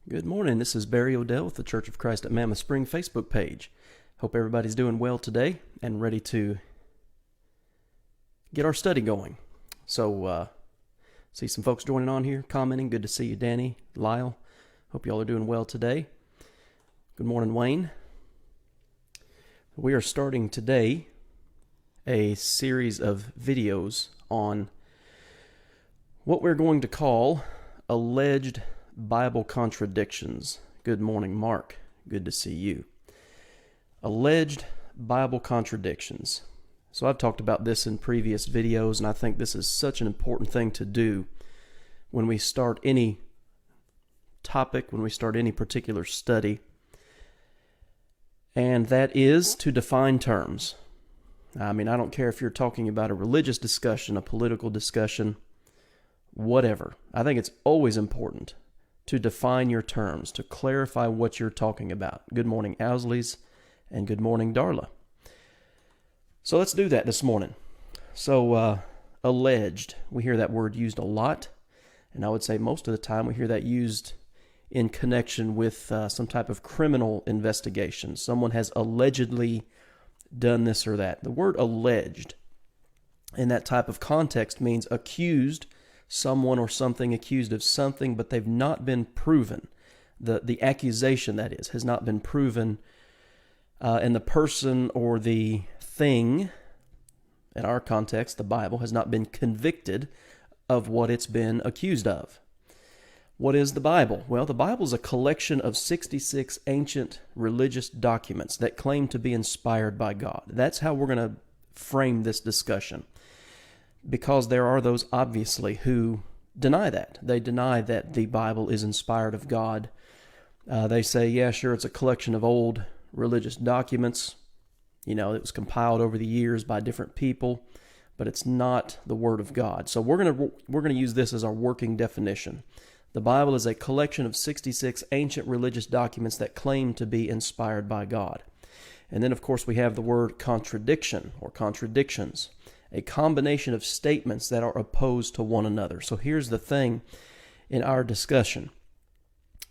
Good morning. This is Barry Odell with the Church of Christ at Mammoth Spring Facebook page. Hope everybody's doing well today and ready to get our study going. So, see some folks joining on here, commenting. Good to see you, Danny, Lyle. Hope y'all are doing well today. Good morning, Wayne. We are starting today a series of videos on what we're going to call alleged Bible contradictions. Good morning, Mark. Good to see you. Alleged Bible contradictions. So I've talked about this in previous videos, and I think this is such an important thing to do when we start any topic, when we start any particular study, and that is to define terms. I mean, I don't care if you're talking about a religious discussion, a political discussion, whatever. I think it's always important to define your terms, to clarify what you're talking about. Good morning, Owsleys, and good morning, Darla. So let's do that this morning. So, alleged, we hear that word used a lot, and I would say most of the time we hear that used in connection with some type of criminal investigation. Someone has allegedly done this or that. The word alleged in that type of context means accused, someone or something accused of something, but they've not been proven. The accusation, that is, has not been proven, and the person or the thing, in our context, the Bible, has not been convicted of what it's been accused of. What is the Bible? Well, the Bible is a collection of 66 ancient religious documents that claim to be inspired by God. That's how we're going to frame this discussion, because there are those, obviously, who deny that. They deny that the Bible is inspired of God. They say, yeah, sure, it's a collection of old religious documents. You know, it was compiled over the years by different people, but it's not the Word of God. So we're going to use this as our working definition. The Bible is a collection of 66 ancient religious documents that claim to be inspired by God. And then, of course, we have the word contradiction or contradictions, a combination of statements that are opposed to one another. So here's the thing in our discussion.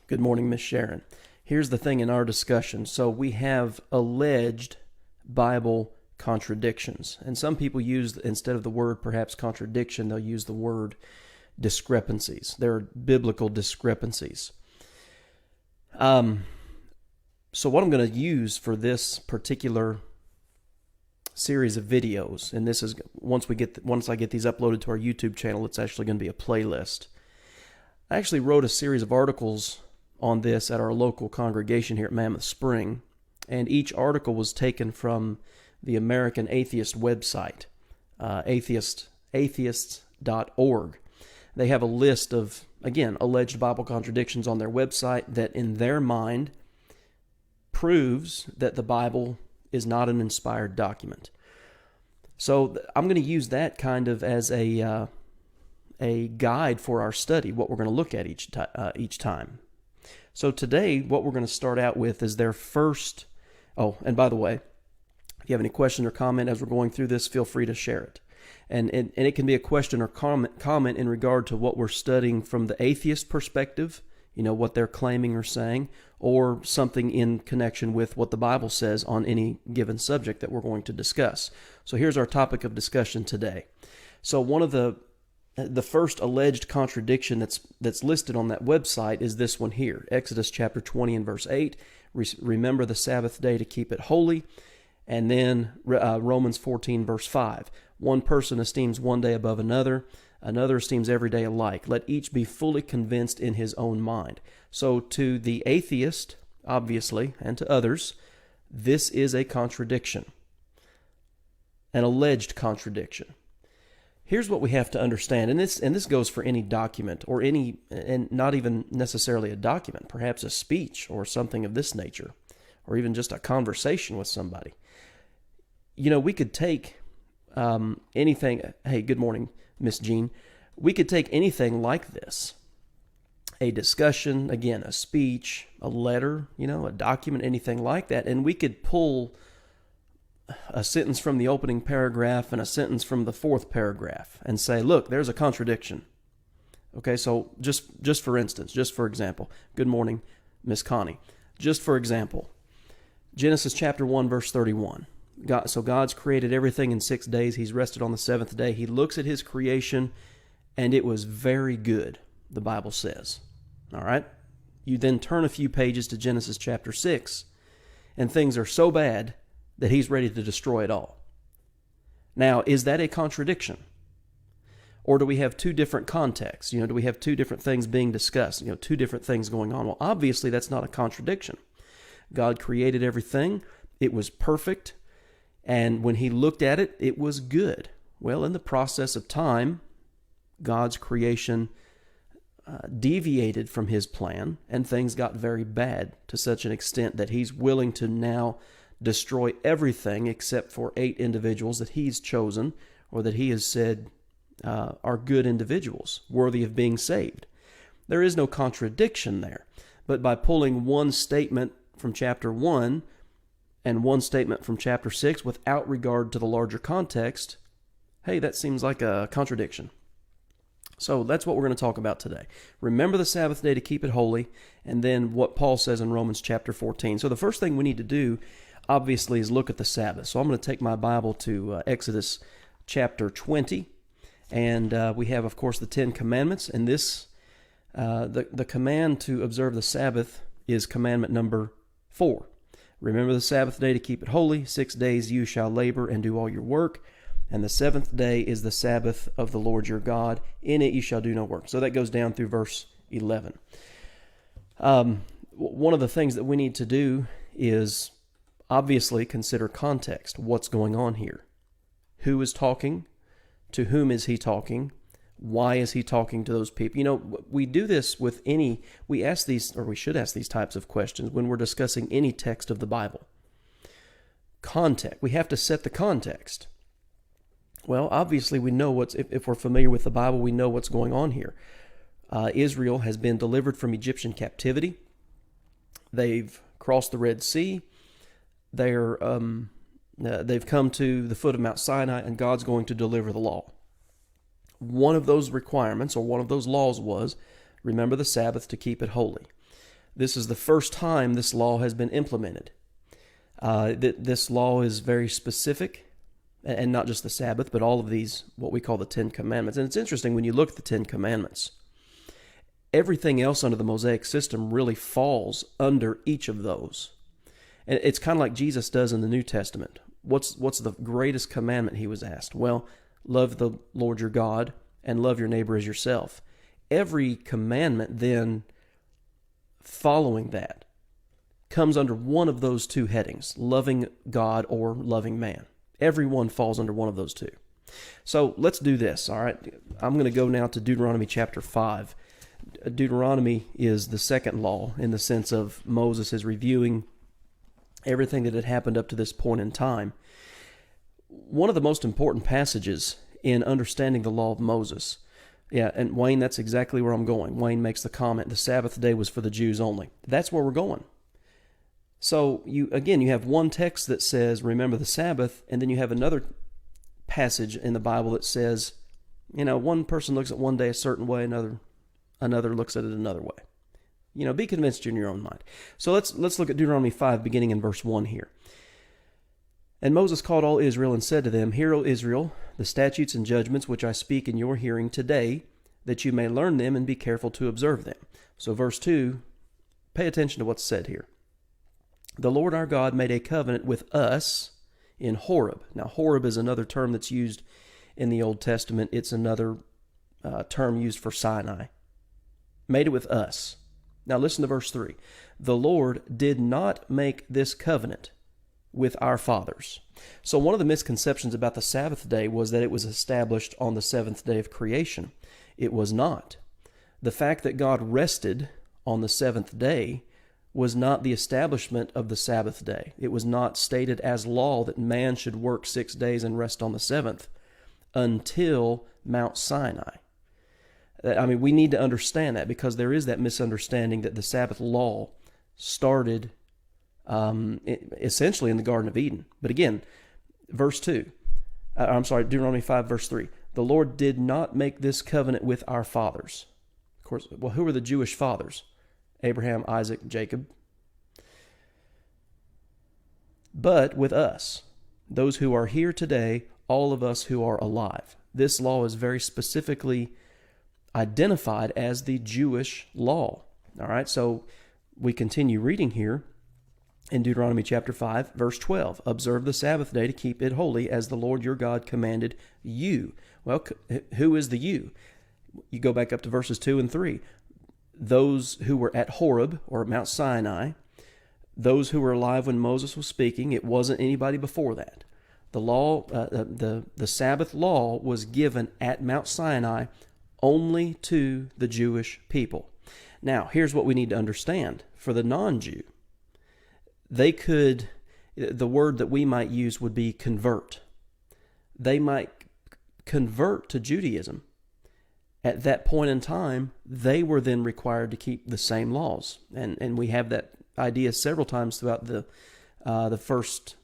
Good morning, Miss Sharon. Here's the thing in our discussion. So we have alleged Bible contradictions. And some people use, instead of the word perhaps contradiction, they'll use the word discrepancies. There are biblical discrepancies. So what I'm going to use for this particular series of videos, and this is once I get these uploaded to our YouTube channel, it's actually going to be a playlist. I actually wrote a series of articles on this at our local congregation here at Mammoth Spring, and each article was taken from the American Atheist website, atheists.org. They have a list of, again, alleged Bible contradictions on their website that in their mind proves that the Bible is not an inspired document. So I'm going to use that kind of as a guide for our study, what we're going to look at each time. So today, what we're going to start out with is their first. Oh, and by the way, if you have any question or comment as we're going through this, feel free to share it. And it can be a question or comment in regard to what we're studying from the atheist perspective, you know, what they're claiming or saying, or something in connection with what the Bible says on any given subject that we're going to discuss. So here's our topic of discussion today. So one of the first alleged contradiction that's listed on that website is this one here. Exodus chapter 20 and verse 8, remember the Sabbath day to keep it holy. And then Romans 14 verse 5, one person esteems one day above another, another esteems every day alike. Let each be fully convinced in his own mind. So to the atheist, obviously, and to others, this is a contradiction, an alleged contradiction. Here's what we have to understand, and this goes for any document or any, and not even necessarily a document, perhaps a speech or something of this nature, or even just a conversation with somebody. You know, we could take anything. Hey, good morning, Miss Jean. We could take anything like this, a discussion, again, a speech, a letter, you know, a document, anything like that, and we could pull a sentence from the opening paragraph and a sentence from the fourth paragraph and say, look, there's a contradiction. Okay, so just for instance, just for example, good morning, Miss Connie. Just for example, Genesis chapter 1, verse 31. So God's created everything in 6 days. He's rested on the seventh day. He looks at his creation, and it was very good, the Bible says. All right? You then turn a few pages to Genesis chapter 6, and things are so bad that he's ready to destroy it all. Now, is that a contradiction? Or do we have two different contexts? Do we have two different things being discussed? Two different things going on? Well, obviously, that's not a contradiction. God created everything. It was perfect. And when he looked at it, it was good. Well, in the process of time, God's creation deviated from his plan, and things got very bad to such an extent that he's willing to now destroy everything except for 8 individuals that he's chosen, or that he has said are good individuals, worthy of being saved. There is no contradiction there. But by pulling one statement from chapter 1 and one statement from chapter 6 without regard to the larger context, hey, that seems like a contradiction. So that's what we're going to talk about today. Remember the Sabbath day to keep it holy, and then what Paul says in Romans chapter 14. So the first thing we need to do, obviously, is look at the Sabbath. So I'm going to take my Bible to Exodus chapter 20, and we have, of course, the 10 Commandments, and this, the command to observe the Sabbath is commandment number 4. Remember the Sabbath day to keep it holy. 6 days you shall labor and do all your work. And the 7th day is the Sabbath of the Lord your God. In it you shall do no work. So that goes down through verse 11. One of the things that we need to do is obviously consider context. What's going on here? Who is talking? To whom is he talking? Why is he talking to those people? We do this with we ask these, or we should ask these types of questions when we're discussing any text of the Bible. Context. We have to set the context. Well, obviously we know if we're familiar with the Bible, we know what's going on here. Israel has been delivered from Egyptian captivity. They've crossed the Red Sea. They've come to the foot of Mount Sinai, and God's going to deliver the law. One of those requirements, or one of those laws, was remember the Sabbath to keep it holy. This is the first time this law has been implemented. This law is very specific, and not just the Sabbath, but all of these, what we call the 10 Commandments. And it's interesting when you look at the 10 Commandments, everything else under the Mosaic system really falls under each of those. And it's kind of like Jesus does in the New Testament. What's the greatest commandment, he was asked? Well, love the Lord your God and love your neighbor as yourself. Every commandment then following that comes under one of those two headings, loving God or loving man. Every one falls under one of those two. So let's do this, all right? I'm going to go now to Deuteronomy chapter 5. Deuteronomy is the second law in the sense of Moses is reviewing everything that had happened up to this point in time. One of the most important passages in understanding the law of Moses. Yeah, and Wayne, that's exactly where I'm going. Wayne makes the comment, the Sabbath day was for the Jews only. That's where we're going. So, you have one text that says, remember the Sabbath, and then you have another passage in the Bible that says, one person looks at one day a certain way, another looks at it another way. Be convinced in your own mind. So let's look at Deuteronomy 5, beginning in verse 1 here. And Moses called all Israel and said to them, Hear, O Israel, the statutes and judgments which I speak in your hearing today, that you may learn them and be careful to observe them. So verse 2, pay attention to what's said here. The Lord our God made a covenant with us in Horeb. Now, Horeb is another term that's used in the Old Testament. It's another term used for Sinai. Made it with us. Now, listen to verse 3. The Lord did not make this covenant with our fathers. So one of the misconceptions about the Sabbath day was that it was established on the 7th day of creation. It was not. The fact that God rested on the 7th day was not the establishment of the Sabbath day. It was not stated as law that man should work 6 days and rest on the 7th until Mount Sinai. We need to understand that, because there is that misunderstanding that the Sabbath law started essentially in the Garden of Eden. But again, Deuteronomy 5, verse 3. The Lord did not make this covenant with our fathers. course, well, who were the Jewish fathers? Abraham, Isaac, Jacob. But with us, those who are here today, all of us who are alive, this law is very specifically identified as the Jewish law. All right, so we continue reading here in Deuteronomy chapter 5, verse 12. Observe the Sabbath day to keep it holy as the Lord your God commanded you. Well, who is the you? You go back up to verses 2 and 3. Those who were at Horeb, or Mount Sinai, those who were alive when Moses was speaking. It wasn't anybody before that. The law, the Sabbath law was given at Mount Sinai only to the Jewish people. Now, here's what we need to understand. For the non-Jew, they could, the word that we might use would be convert. They might convert to Judaism. At that point in time, they were then required to keep the same laws. And we have that idea several times throughout the first,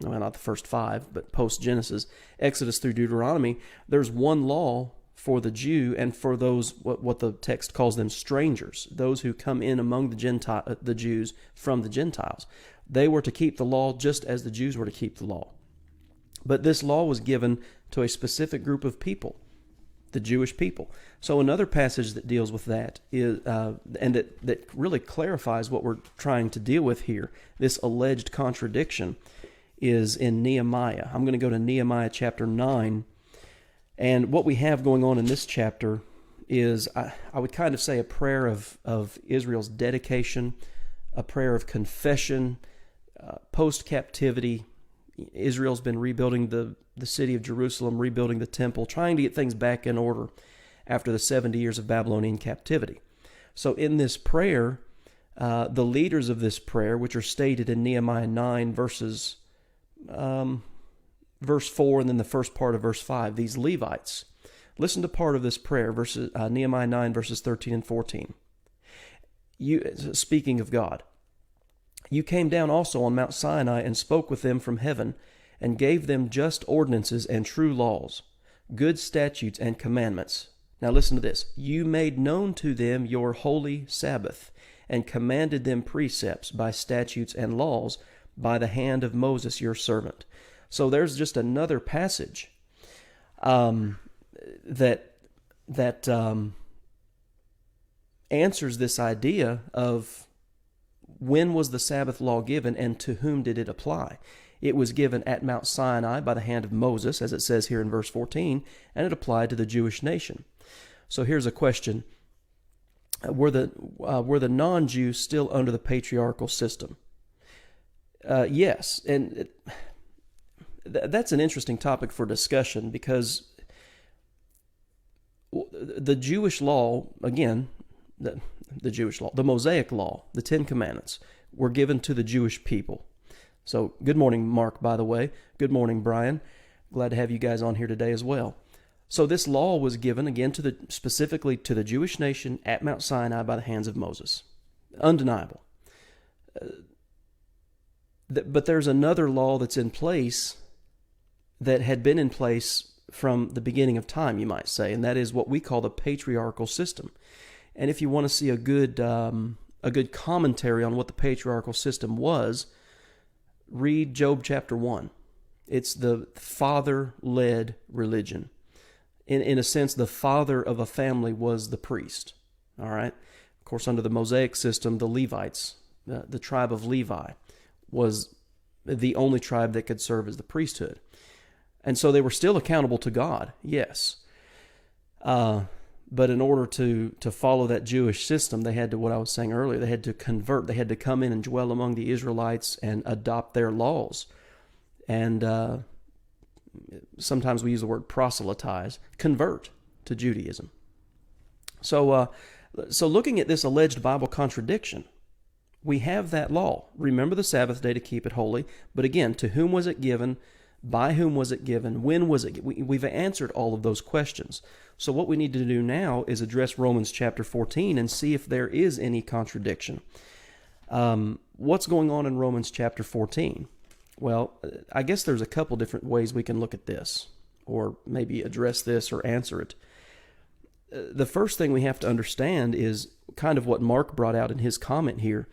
well, not the first 5, but post-Genesis, Exodus through Deuteronomy. There's one law for the Jew and for those, what the text calls them, strangers, those who come in among the Jews from the Gentiles. They were to keep the law just as the Jews were to keep the law. But this law was given to a specific group of people, the Jewish people. So another passage that deals with that is, and that really clarifies what we're trying to deal with here, this alleged contradiction, is in Nehemiah. I'm going to go to Nehemiah chapter 9. And what we have going on in this chapter is, I would kind of say, a prayer of Israel's dedication, a prayer of confession, post-captivity. Israel's been rebuilding the city of Jerusalem, rebuilding the temple, trying to get things back in order after the 70 years of Babylonian captivity. So in this prayer, the leaders of this prayer, which are stated in Nehemiah 9 verse 4 and then the first part of verse 5, these Levites. Listen to part of this prayer, Nehemiah 9 verses 13 and 14. Speaking of God, you came down also on Mount Sinai and spoke with them from heaven and gave them just ordinances and true laws, good statutes and commandments. Now listen to this. You made known to them your holy Sabbath and commanded them precepts by statutes and laws by the hand of Moses your servant. So there's just another passage that answers this idea of when was the Sabbath law given and to whom did it apply. It was given at Mount Sinai by the hand of Moses, as it says here in verse 14, and it applied to the Jewish nation. So here's a question. Were the non-Jews still under the patriarchal system? Yes, and that's an interesting topic for discussion because the Jewish law, again, the Jewish law, the Mosaic law, the 10 Commandments, were given to the Jewish people. So, good morning, Mark, by the way. Good morning, Brian. Glad to have you guys on here today as well. So this law was given, again, specifically to the Jewish nation at Mount Sinai by the hands of Moses. Undeniable. But there's another law that's in place that had been in place from the beginning of time, you might say, and that is what we call the patriarchal system. And if you want to see a good commentary on what the patriarchal system was, read Job chapter 1. It's the father-led religion. In a sense, the father of a family was the priest. All right? Of course, under the Mosaic system, the Levites, the tribe of Levi, was the only tribe that could serve as the priesthood. And so they were still accountable to God, yes. But in order to follow that Jewish system, they had to, what I was saying earlier, they had to convert. They had to come in and dwell among the Israelites and adopt their laws. And sometimes we use the word proselytize, convert to Judaism. So looking at this alleged Bible contradiction, we have that law. Remember the Sabbath day to keep it holy. But again, to whom was it given? By whom was it given? When was it? We've answered all of those questions. So what we need to do now is address Romans chapter 14 and see if there is any contradiction. What's going on in Romans chapter 14? Well, I guess there's a couple different ways we can look at this, or maybe address this or answer it. the first thing we have to understand is kind of what Mark brought out in his comment here,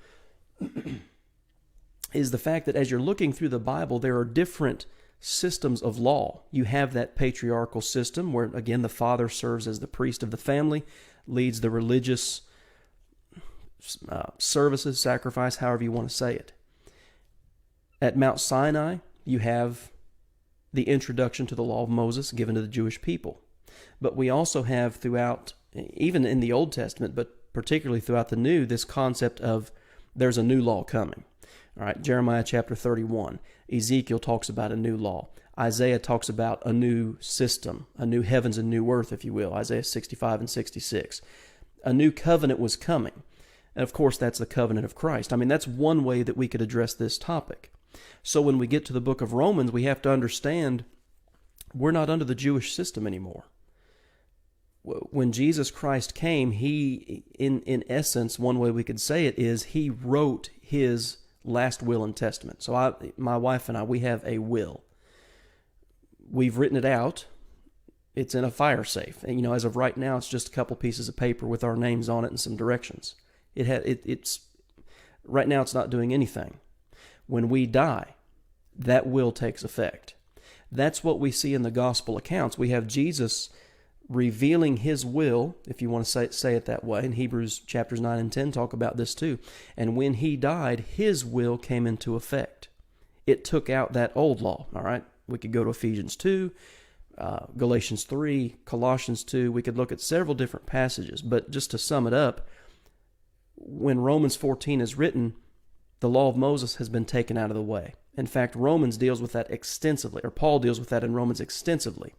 is the fact that as you're looking through the Bible, there are different systems of law. You have that patriarchal system where, again, the father serves as the priest of the family, leads the religious services, sacrifice, however you want to say it. At Mount Sinai, you have the introduction to the law of Moses given to the Jewish people. But we also have throughout, even in the Old Testament, but particularly throughout the New, this concept of there's a new law coming. All right, Jeremiah chapter 31. Ezekiel talks about a new law. Isaiah talks about a new system, a new heavens and new earth, if you will. Isaiah 65 and 66. A new covenant was coming. And of course, that's the covenant of Christ. I mean, that's one way that we could address this topic. So when we get to the book of Romans, we have to understand we're not under the Jewish system anymore. When Jesus Christ came, he, in essence, one way we could say it is he wrote his last will and testament. So my wife and I, we have a will. We've written it out. It's in a fire safe. And, as of right now, it's just a couple pieces of paper with our names on it and some directions. It's right now it's not doing anything. When we die, that will takes effect. That's what we see in the gospel accounts. We have Jesus revealing his will, if you want to say it that way. In Hebrews chapters 9 and 10 talk about this too. And when he died, his will came into effect. It took out that old law, all right? We could go to Ephesians 2, Galatians 3, Colossians 2. We could look at several different passages. But just to sum it up, when Romans 14 is written, the law of Moses has been taken out of the way. In fact, Romans deals with that extensively, or Paul deals with that in Romans extensively,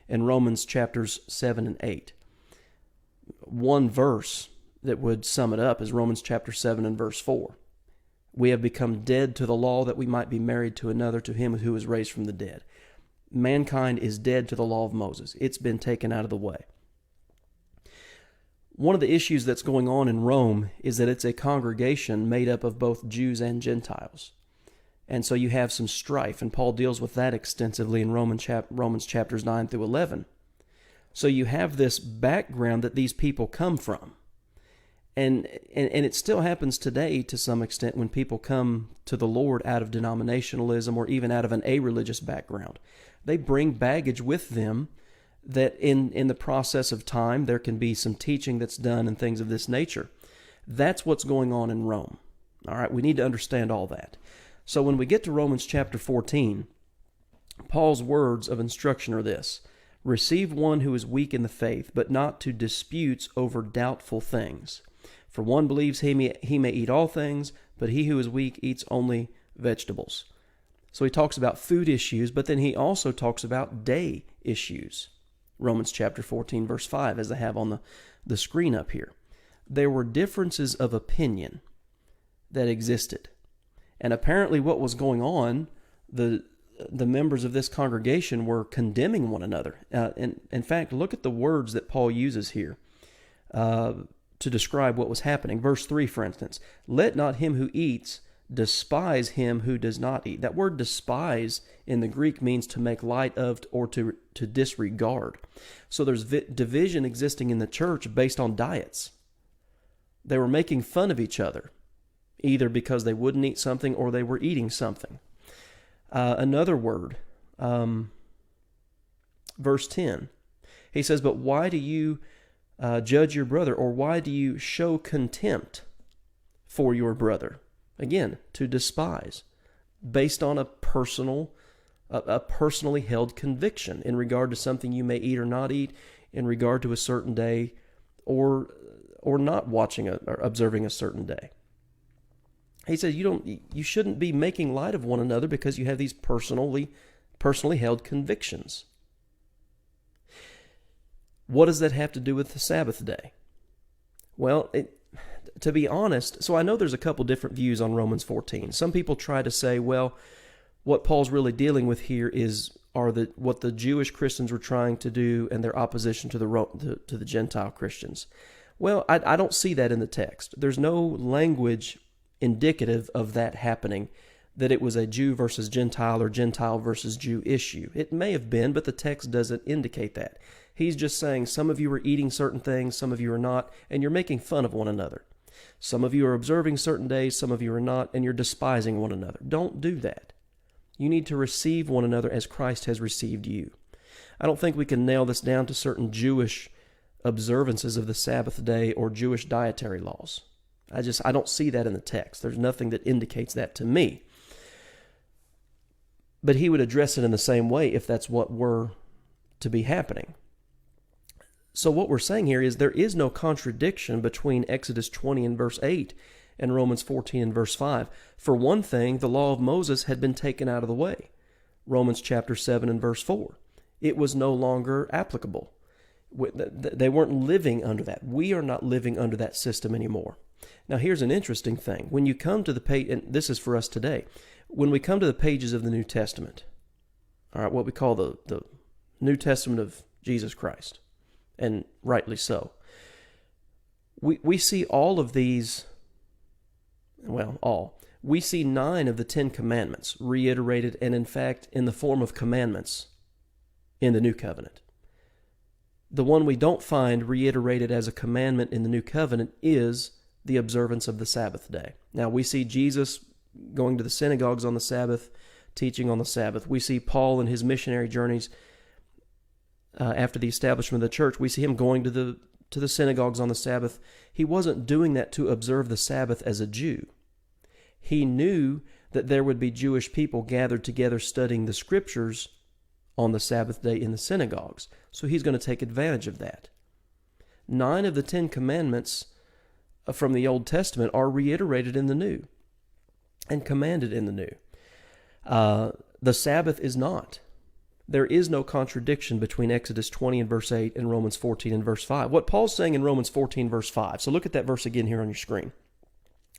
in Romans chapters 7 and 8. One verse that would sum it up is Romans chapter 7 and verse 4. We have become dead to the law that we might be married to another, to him who was raised from the dead. Mankind is dead to the law of Moses. It's been taken out of the way. One of the issues that's going on in Rome is that it's a congregation made up of both Jews and Gentiles. And so you have some strife, and Paul deals with that extensively in Romans chapters 9 through 11. So you have this background that these people come from. And it still happens today to some extent when people come to the Lord out of denominationalism or even out of an a-religious background. They bring baggage with them that in the process of time there can be some teaching that's done and things of this nature. That's what's going on in Rome. All right, we need to understand all that. So when we get to Romans chapter 14, Paul's words of instruction are this: receive one who is weak in the faith, but not to disputes over doubtful things. For one believes he may eat all things, but he who is weak eats only vegetables. So he talks about food issues, but then he also talks about day issues. Romans chapter 14, verse 5, as I have on the screen up here. There were differences of opinion that existed. And apparently what was going on, the members of this congregation were condemning one another. And in fact, look at the words that Paul uses here to describe what was happening. Verse 3, for instance, let not him who eats despise him who does not eat. That word despise in the Greek means to make light of or to disregard. So there's division existing in the church based on diets. They were making fun of each other, either because they wouldn't eat something or they were eating something. Another word, verse 10, he says, but why do you judge your brother, or why do you show contempt for your brother? Again, to despise, based on a personally held conviction in regard to something you may eat or not eat, in regard to a certain day, or not watching or observing a certain day. He says you shouldn't be making light of one another because you have these personally held convictions. What does that have to do with the Sabbath day? Well, to be honest, so I know there's a couple different views on Romans 14. Some people try to say, well, what Paul's really dealing with here are what the Jewish Christians were trying to do and their opposition to the Gentile Christians. Well, I don't see that in the text. There's no language indicative of that happening that it was a Jew versus Gentile or Gentile versus Jew issue. It may have been, but the text doesn't indicate that. He's just saying some of you are eating certain things, some of you are not, and you're making fun of one another. Some of you are observing certain days, some of you are not, and you're despising one another. Don't do that. You need to receive one another as Christ has received you. I don't think we can nail this down to certain Jewish observances of the Sabbath day or Jewish dietary laws. I don't see that in the text. There's nothing that indicates that to me. But he would address it in the same way if that's what were to be happening. So what we're saying here is there is no contradiction between Exodus 20 and verse 8 and Romans 14 and verse 5. For one thing, the law of Moses had been taken out of the way. Romans chapter 7 and verse 4. It was no longer applicable. They weren't living under that. We are not living under that system anymore. Now here's an interesting thing. When you come to the page, and this is for us today, when we come to the pages of the New Testament, all right, what we call the New Testament of Jesus Christ, and rightly so, we see all of these, we see 9 of the 10 commandments reiterated and in fact in the form of commandments in the New Covenant. The one we don't find reiterated as a commandment in the New Covenant is the observance of the Sabbath day. Now, we see Jesus going to the synagogues on the Sabbath, teaching on the Sabbath. We see Paul in his missionary journeys after the establishment of the church. We see him going to the synagogues on the Sabbath. He wasn't doing that to observe the Sabbath as a Jew. He knew that there would be Jewish people gathered together studying the Scriptures on the Sabbath day in the synagogues. So he's going to take advantage of that. 9 of the 10 commandments from the Old Testament are reiterated in the New and commanded in the New. The Sabbath is not. There is no contradiction between Exodus 20 and verse 8 and Romans 14 and verse 5. What Paul's saying in Romans 14 verse 5, so look at that verse again here on your screen.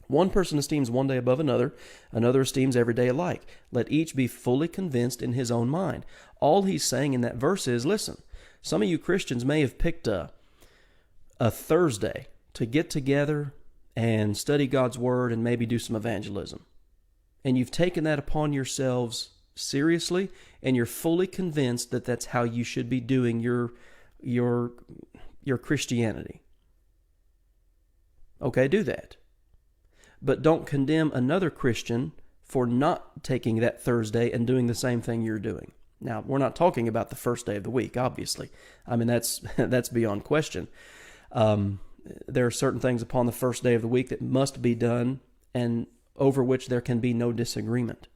One person esteems one day above another esteems every day alike. Let each be fully convinced in his own mind. All he's saying in that verse is, listen, some of you Christians may have picked a Thursday to get together and study God's Word and maybe do some evangelism. And you've taken that upon yourselves seriously, and you're fully convinced that that's how you should be doing your Christianity. Okay, do that. But don't condemn another Christian for not taking that Thursday and doing the same thing you're doing. Now, we're not talking about the first day of the week, obviously. I mean, that's beyond question. There are certain things upon the first day of the week that must be done and over which there can be no disagreement.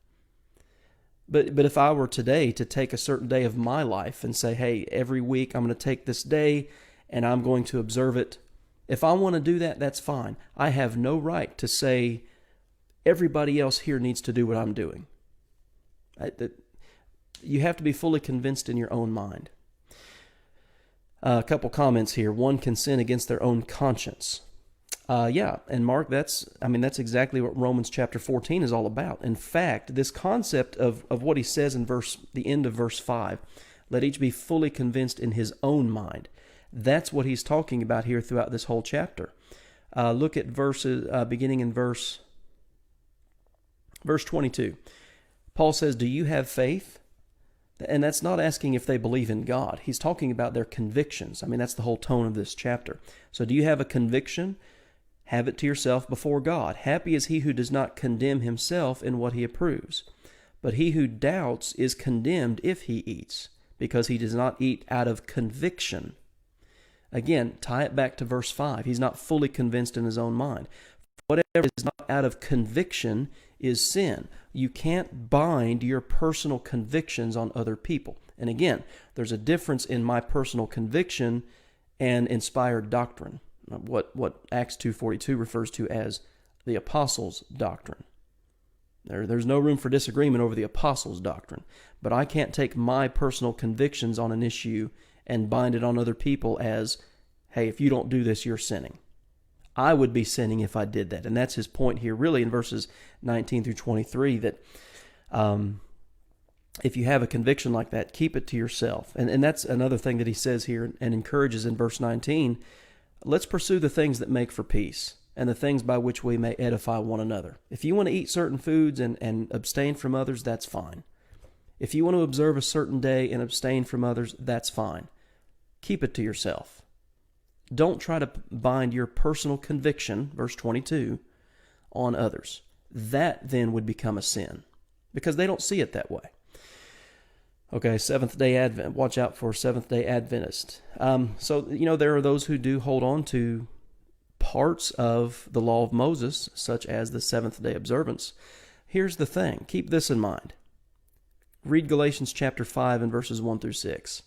But if I were today to take a certain day of my life and say, hey, every week I'm going to take this day and I'm going to observe it, if I want to do that, that's fine. I have no right to say everybody else here needs to do what I'm doing. You have to be fully convinced in your own mind. A couple comments here. One can sin against their own conscience. And Mark, that's exactly what Romans chapter 14 is all about. In fact, this concept of what he says in the end of verse 5, let each be fully convinced in his own mind. That's what he's talking about here throughout this whole chapter. Look at verses beginning in verse 22. Paul says, do you have faith? And that's not asking if they believe in God. He's talking about their convictions. I mean, that's the whole tone of this chapter. So do you have a conviction? Have it to yourself before God. Happy is he who does not condemn himself in what he approves. But he who doubts is condemned if he eats, because he does not eat out of conviction. Again, tie it back to verse 5. He's not fully convinced in his own mind. Whatever is not out of conviction is sin. You can't bind your personal convictions on other people. And again, there's a difference in my personal conviction and inspired doctrine, what Acts 2:42 refers to as the apostles' doctrine. There's no room for disagreement over the apostles' doctrine, but I can't take my personal convictions on an issue and bind it on other people as, hey, if you don't do this, you're sinning. I would be sinning if I did that. And that's his point here, really, in verses 19 through 23, that if you have a conviction like that, keep it to yourself. And that's another thing that he says here and encourages in verse 19. Let's pursue the things that make for peace and the things by which we may edify one another. If you want to eat certain foods and abstain from others, that's fine. If you want to observe a certain day and abstain from others, that's fine. Keep it to yourself. Don't try to bind your personal conviction, verse 22, on others. That then would become a sin because they don't see it that way. Okay, Seventh-day Advent. Watch out for Seventh-day Adventists. So, there are those who do hold on to parts of the law of Moses, such as the seventh-day observance. Here's the thing. Keep this in mind. Read Galatians chapter 5 and verses 1 through 6.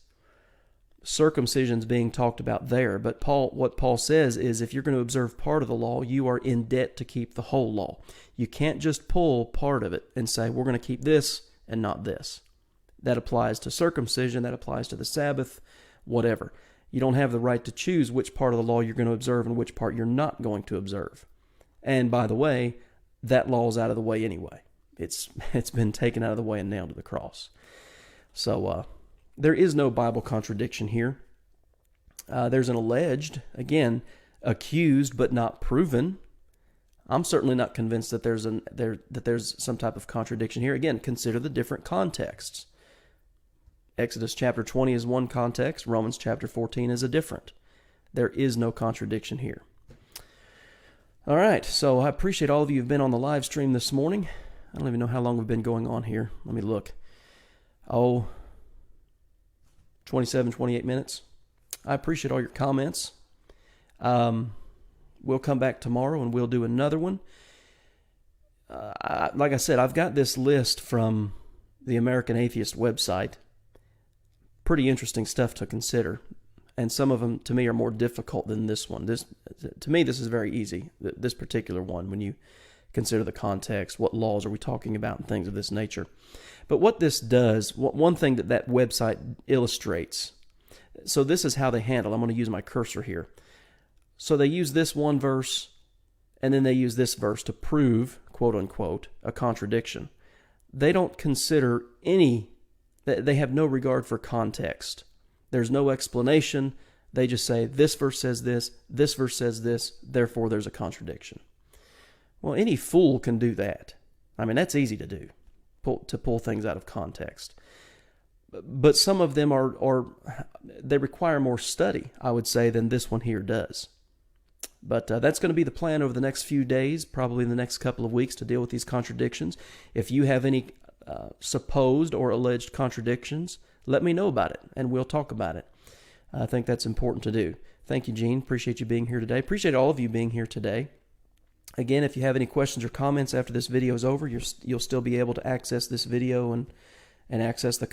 Circumcision's being talked about there, but what Paul says is if you're going to observe part of the law, you are in debt to keep the whole law. You can't just pull part of it and say, we're going to keep this and not this. That applies to circumcision, that applies to the Sabbath, whatever. You don't have the right to choose which part of the law you're going to observe and which part you're not going to observe. And by the way, that law is out of the way anyway. It's been taken out of the way and nailed to the cross. So there is no Bible contradiction here. There's an alleged, again, accused but not proven. I'm certainly not convinced that there's some type of contradiction here. Again, consider the different contexts. Exodus chapter 20 is one context. Romans chapter 14 is a different. There is no contradiction here. All right, so I appreciate all of you who've been on the live stream this morning. I don't even know how long we've been going on here. Let me look. 27, 28 minutes. I appreciate all your comments. We'll come back tomorrow and we'll do another one. Like I said, I've got this list from the American Atheist website. Pretty interesting stuff to consider. And some of them, to me, are more difficult than this one. To me, this is very easy, this particular one, when you consider the context, what laws are we talking about, and things of this nature. But what this does, one thing that website illustrates, so this is how they handle, I'm going to use my cursor here. So they use this one verse, and then they use this verse to prove, quote unquote, a contradiction. They don't consider they have no regard for context. There's no explanation. They just say, this verse says this verse says this, therefore there's a contradiction. Well, any fool can do that. I mean, that's easy to do, to pull things out of context. But some of them they require more study, I would say, than this one here does. But that's going to be the plan over the next few days, probably in the next couple of weeks, to deal with these contradictions. If you have any supposed or alleged contradictions, let me know about it, and we'll talk about it. I think that's important to do. Thank you, Gene. Appreciate you being here today. Appreciate all of you being here today. Again, if you have any questions or comments after this video is over, you'll still be able to access this video and access the